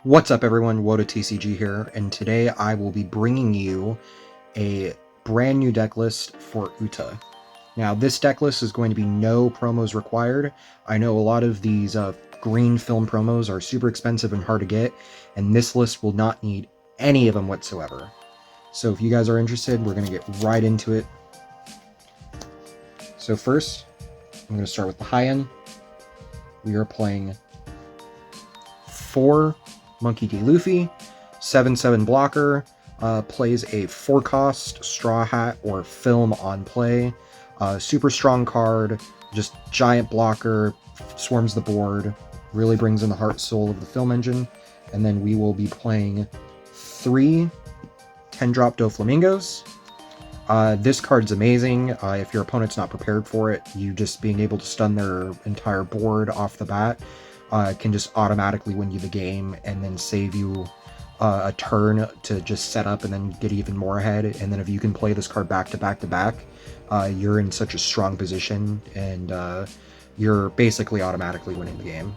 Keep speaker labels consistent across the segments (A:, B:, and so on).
A: What's up everyone, WodaTCG here, and today I will be bringing you a brand new deck list for Uta. Now this deck list is going to be no promos required. I know a lot of these green film promos are super expensive and hard to get, and this list will not need any of them whatsoever. So if you guys are interested, we're going to get right into it. So first, I'm going to start with the high end. We are playing 4 Monkey D. Luffy, 7/7 blocker, plays a 4-cost Straw Hat or Film on play. Super strong card, just giant blocker, swarms the board, really brings in the heart soul of the Film engine. And then we will be playing 3 10-drop Doflamingos. This card's amazing. If your opponent's not prepared for it, you just being able to stun their entire board off the bat can just automatically win you the game and then save you a turn to just set up and then get even more ahead. And then if you can play this card back to back to back, you're in such a strong position and you're basically automatically winning the game.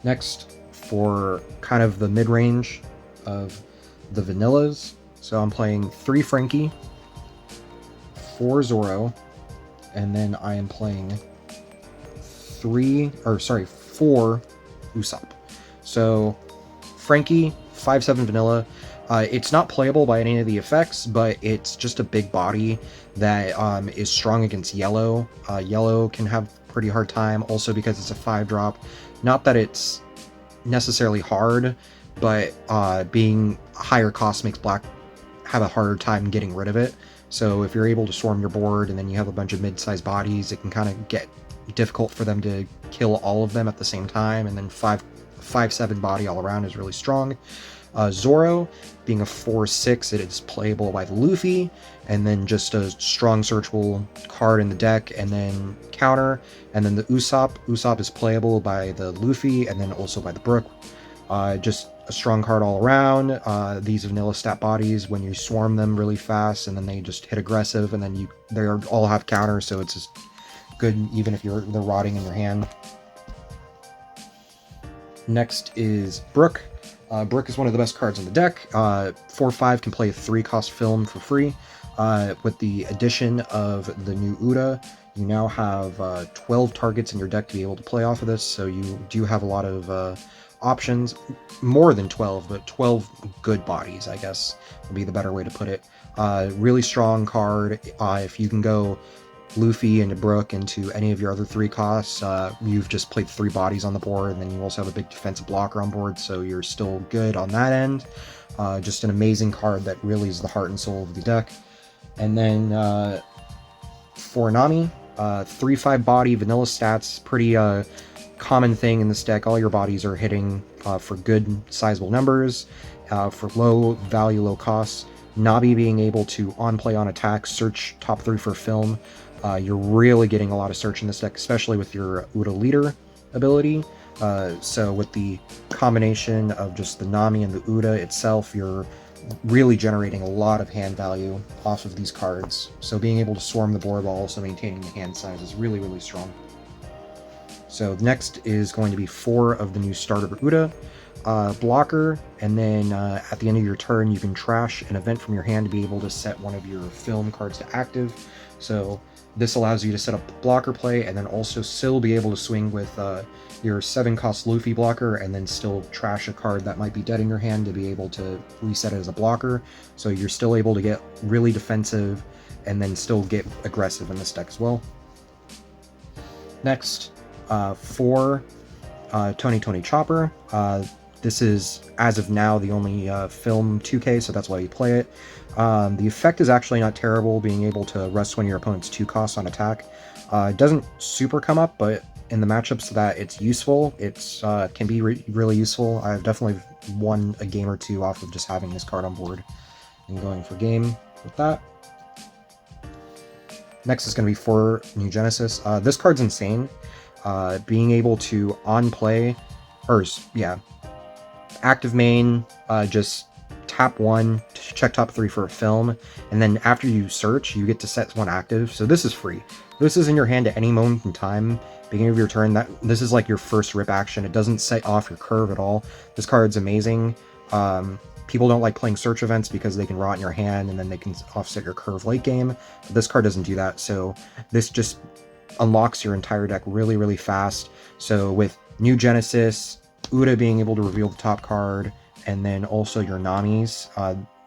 A: Next, for kind of the mid-range of the vanillas, so I'm playing 3 Frankie, 4 Zoro, and then I am playing 4 Usopp. So Frankie, 5/7 vanilla. It's not playable by any of the effects, but it's just a big body that is strong against yellow. Yellow can have a pretty hard time, also because it's a 5-drop. Not that it's necessarily hard, but being higher cost makes black have a harder time getting rid of it. So if you're able to swarm your board and then you have a bunch of mid-sized bodies, it can kind of get difficult for them to kill all of them at the same time. And then 5/7 body all around is really strong. Zoro, being a 4/6, it is playable by the Luffy, and then just a strong searchable card in the deck, and then counter. And then the Usopp is playable by the Luffy, and then also by the Brook. Just a strong card all around. These vanilla stat bodies, when you swarm them really fast, and then they just hit aggressive, and then they all have counters, so it's just good even if they're rotting in your hand. Next is Brook. Brook is one of the best cards in the deck. 4/5 can play a 3-cost film for free. With the addition of the new Uta, you now have 12 targets in your deck to be able to play off of this, so you do have a lot of options. More than 12, but 12 good bodies, I guess, would be the better way to put it. Really strong card. If you can go Luffy into Brook into any of your other 3 costs, you've just played 3 bodies on the board, and then you also have a big defensive blocker on board, so you're still good on that end. Just an amazing card that really is the heart and soul of the deck. And then for Nami, 3/5 body, vanilla stats, pretty common thing in this deck. All your bodies are hitting for good sizable numbers, for low value, low costs. Nabi being able to on play, on attack, search top 3 for film. You're really getting a lot of search in this deck, especially with your Uta leader ability. So with the combination of just the Nami and the Uta itself, you're really generating a lot of hand value off of these cards. So being able to swarm the board while also maintaining the hand size is really, really strong. So next is going to be 4 of the new starter Uta. Blocker, and then at the end of your turn you can trash an event from your hand to be able to set one of your film cards to active. So this allows you to set up blocker play and then also still be able to swing with your 7-cost Luffy blocker and then still trash a card that might be dead in your hand to be able to reset it as a blocker. So you're still able to get really defensive and then still get aggressive in this deck as well. Next, 4 Tony Chopper. This is, as of now, the only film 2K, so that's why you play it. The effect is actually not terrible, being able to rest one of your opponent's 2 costs on attack. It doesn't super come up, but in the matchups that it's useful, it's can be really useful. I've definitely won a game or 2 off of just having this card on board and going for game with that. Next is going to be 4 New Genesis. This card's insane. Being able to active main, just tap 1 to check top 3 for a film, and then after you search, you get to set 1 active. So this is free. This is in your hand at any moment in time, beginning of your turn, this is like your first rip action. It doesn't set off your curve at all. This card's amazing. People don't like playing search events because they can rot in your hand and then they can offset your curve late game. But this card doesn't do that, so this just unlocks your entire deck really, really fast. So with New Genesis, Uda being able to reveal the top card, and then also your Namis,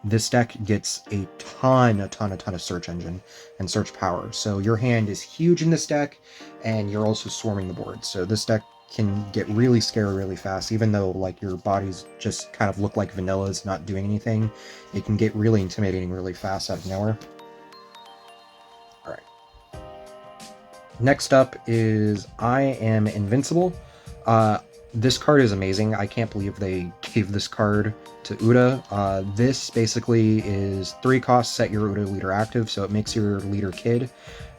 A: this deck gets a ton of search engine and search power. So your hand is huge in this deck, and you're also swarming the board. So this deck can get really scary really fast, even though like your bodies just kind of look like vanillas not doing anything. It can get really intimidating really fast out of nowhere. Alright. Next up is I Am Invincible. This card is amazing. I can't believe they gave this card to Uda. This basically is 3 costs, set your Uda leader active, so it makes your leader Kid.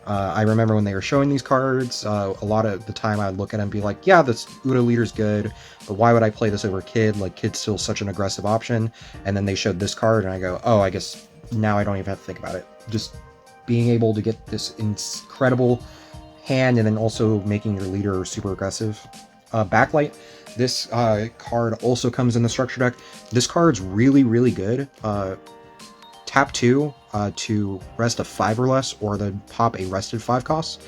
A: I remember when they were showing these cards, a lot of the time I'd look at them and be like, yeah, this Uda leader's good, but why would I play this over Kid? Like, Kid's still such an aggressive option. And then they showed this card, and I go, oh, I guess now I don't even have to think about it. Just being able to get this incredible hand and then also making your leader super aggressive. Backlight. This card also comes in the structure deck. This card's really, really good. Tap 2 to rest a 5 or less, or then pop a rested 5 cost.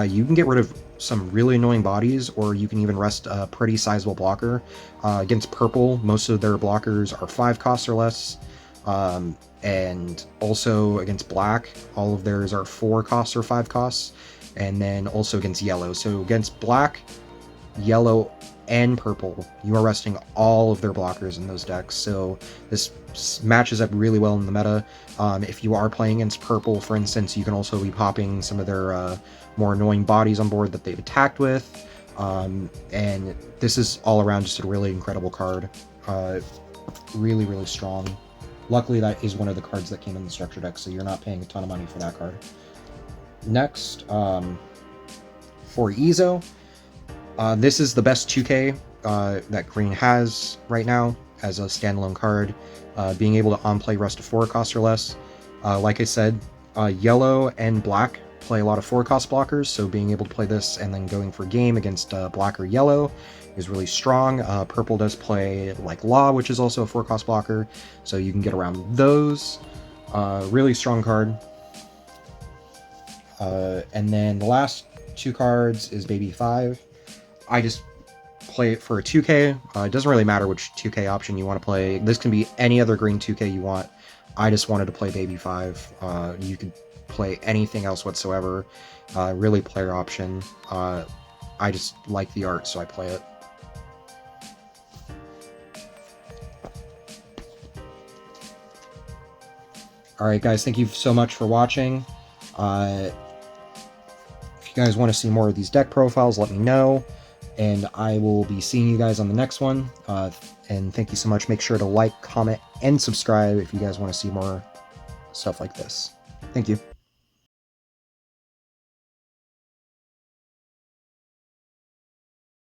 A: You can get rid of some really annoying bodies, or you can even rest a pretty sizable blocker. Against purple, most of their blockers are 5 costs or less. And also against black, all of theirs are 4 costs or 5 costs. And then also against yellow. So against black, yellow, and purple, you are resting all of their blockers in those decks, so this matches up really well in the meta. If you are playing against purple, for instance, you can also be popping some of their more annoying bodies on board that they've attacked with, and this is all around just a really incredible card. Really, really strong. Luckily, that is one of the cards that came in the structure deck, so you're not paying a ton of money for that card. Next, for Izo, this is the best 2K that Green has right now as a standalone card. Being able to on-play rest of 4 costs or less. Like I said, yellow and black play a lot of 4 cost blockers, so being able to play this and then going for game against black or yellow is really strong. Purple does play like Law, which is also a 4 cost blocker, so you can get around those. Really strong card. And then the last 2 cards is Baby 5. I just play it for a 2K. It doesn't really matter which 2K option you want to play. This can be any other green 2K you want. I just wanted to play Baby 5. You could play anything else whatsoever. Really player option. I just like the art, so I play it. Alright guys, thank you so much for watching. If you guys want to see more of these deck profiles, let me know. And I will be seeing you guys on the next one. And thank you so much. Make sure to like, comment, and subscribe if you guys want to see more stuff like this. Thank you.